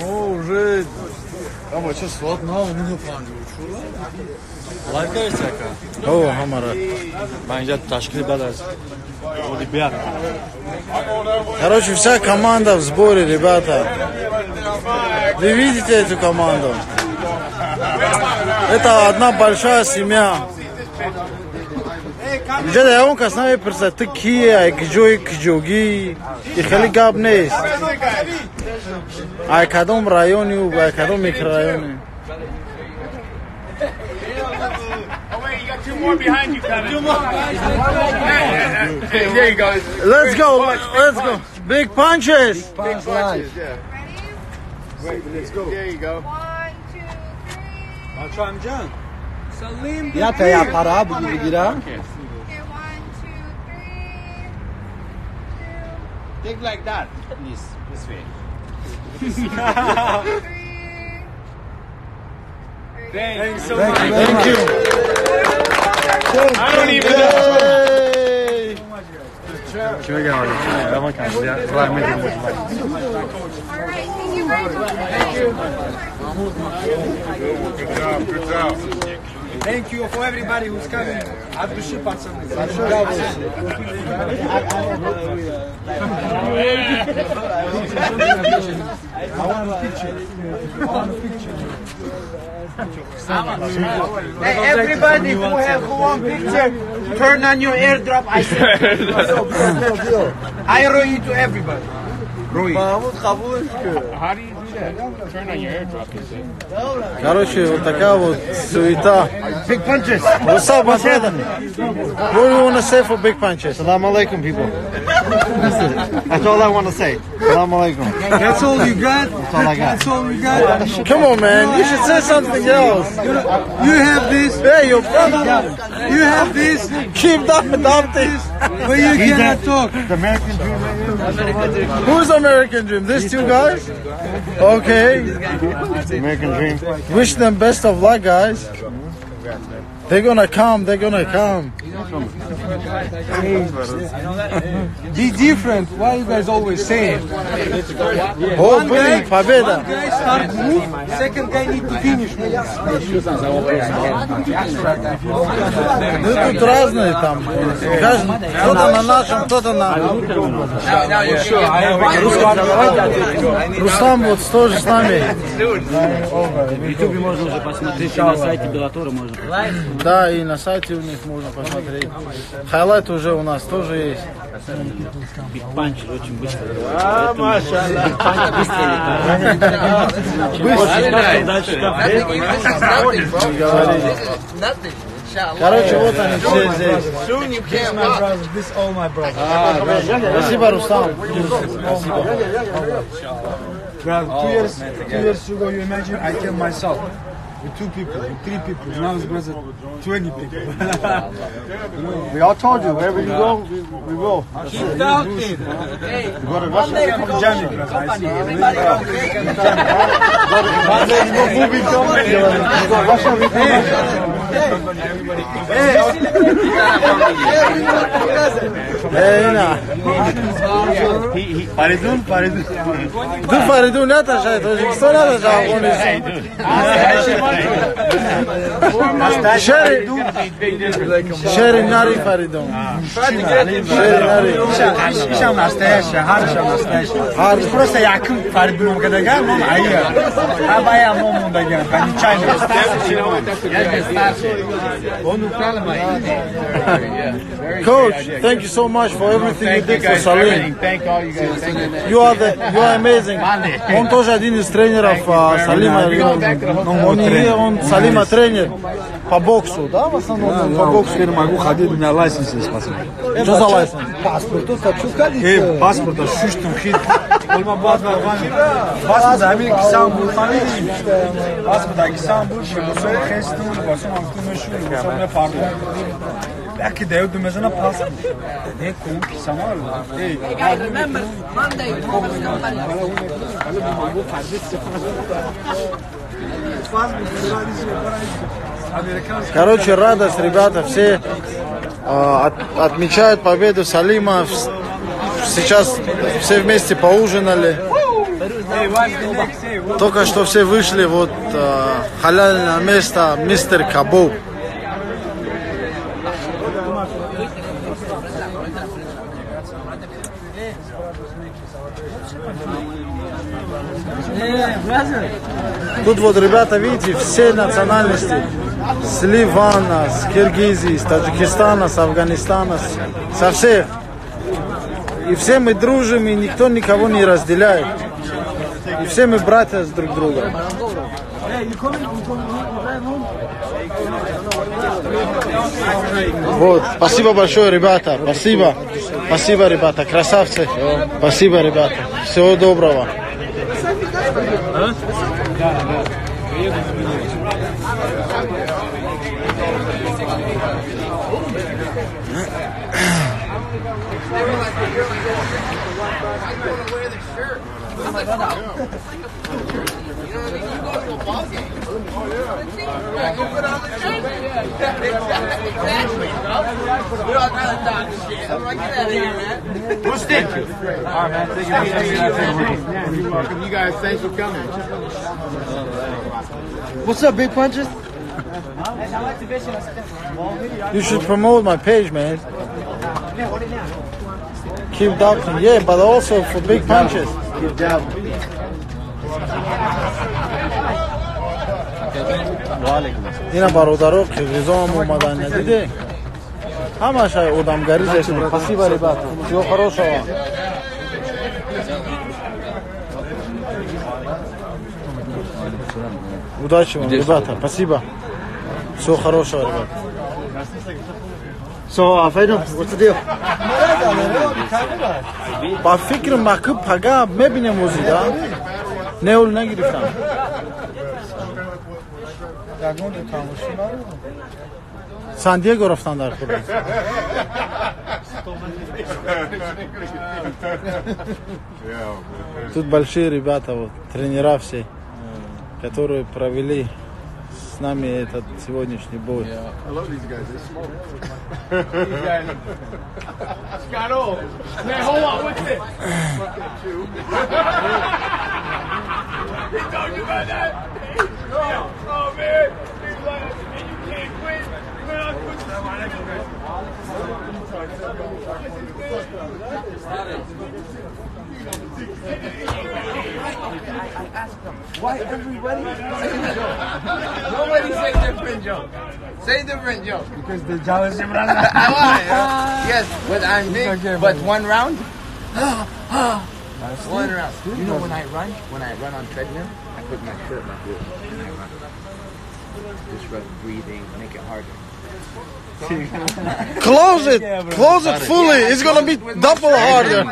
уже... Ama çok suat ne oldu ne falan diyor. Лайка есть всякая? О, хамара. Бенже ташкил бадас. Ребят. Короче, вся команда в сборе, ребята. Вы видите эту команду? Это одна большая семья. Где-то я вам касаюсь просто такие, кджоги, и халигабнес. А кадом районе, а кадом микрорайоне. Two more behind you, Kevin. Two more. There you go. Let's go. Big punches. Big punches, yeah. Wait, let's go. There you go. 1, 2, 3. I'll try him, John. Salim. Ya ya para bu gira. Okay, 1, 2, 3. 2. Think like that, please. This way. 3. Thanks so Thank much. you very much. Thank you. I don't even know. Kime gelmedi? Tamam kanka ya. Rahmet eylesin. All right, thank you very much. Thank you. Good job. Good job. Thank you for everybody who's coming. At the ship at some Hey, everybody who want picture, turn on your airdrop. I wrote you to everybody. Mahmut kabul etti. How do you do that? Turn on your airdrop, you say. Короче, вот такая вот суета. Big punches. What's up, my brother? What do you want to say for big punches? Salam alaikum, people. That's all I want to say. Salam alaikum. That's all you got? That's all I got. That's all you got? Come on, man. You should say something else. You have this. Hey, your brother. You have this. Keep that adopted. But you cannot talk. The American dream right here. Who's American Dream? These two guys? Okay. American dream. Wish them best of luck, guys. They're gonna come. They're gonna come. Be different. Why you guys always saying? Oh, блин, победа. Guy start move, second guy need to finish move. Ну, тут разные там. Кто-то на нашем, кто-то на... Рустам вот тоже с нами. В Ютубе можно уже посмотреть, и на сайте Беллатора можно. Да, и на сайте у них можно посмотреть. Хайлайт уже у нас тоже есть. Биг панч очень быстро. Короче, вот они все здесь. Спасибо, Рустам. Two years ago, you imagine I killed myself with 2 people, with 3 people. Now it's brother 20 people. We all told you, wherever you go, we go. Keep talking. You go to Russia, come to Germany. You go to Russia, we come Russia. Faridun. Du Faridun ne atacak? Özbekistan atacak onu. Şeri Nari Faridun. Şeri Nari. Ишам настоящая, Харша настоящая. Просто яким Фаридуном когда гал, он айя. Абая мому даган, кончайно. Он украл мои. Coach, thank you so much for everything you did for Salim. Thank all you guys. You are amazing. Он тоже один из тренеров Салима. Он Салима тренер по боксу, да, в основном по боксу. Теперь могу ходить, у меня лайсенс есть, спасибо. Что за лайсенс? Паспорта, шуштум хит. Olma bu adlar var. Pasport amin kisam bu fani. Pasport kisam bu şey bu sonra kestim basın altı meşhur. Sonra pardon. Belki de ödüm mesela pasport. Ne konu kisam var. Hey, Remember, Monday, Короче, радость, ребята, все отмечают победу Салима. Сейчас все вместе поужинали. Только что все вышли, вот халяльное место мистер Кабоб. Тут вот ребята, видите, все национальности. С Ливана, с Киргизии, с Таджикистана, с Афганистана, со всех. И все мы дружим, и никто никого не разделяет. И все мы братья с друг другом. Вот, спасибо большое, ребята, спасибо. Спасибо, ребята, красавцы. Спасибо, ребята. Всего доброго. You guys, thanks for coming. What's up, Big Punches? You should promote my page, man. Keep doctoring, yeah, but also for Big Punches. Keep down. Ина бародарок, Киргизом умадания, диди. Хамаша удамгари зашли. Спасибо, ребята. Всего хорошего. Удачи вам, ребята. Спасибо. Всего хорошего, ребята. So, Fedor, what's the deal? Ба фикр макуб пага мебинем узи, да? Неул нагирифтам. Сан-Диего рафтан дар хурд. Тут большие ребята, вот, тренера все, которые провели с нами этот сегодняшний бой. Why everybody? Nobody say different joke. Say different joke. Because the jealous I want it. Yes, but I'm big. Okay, but buddy. one round. One round. You know when I run on treadmill, I put my shirt like this. And I run. Just run, breathing, make it harder. Close it fully. It's gonna be double harder.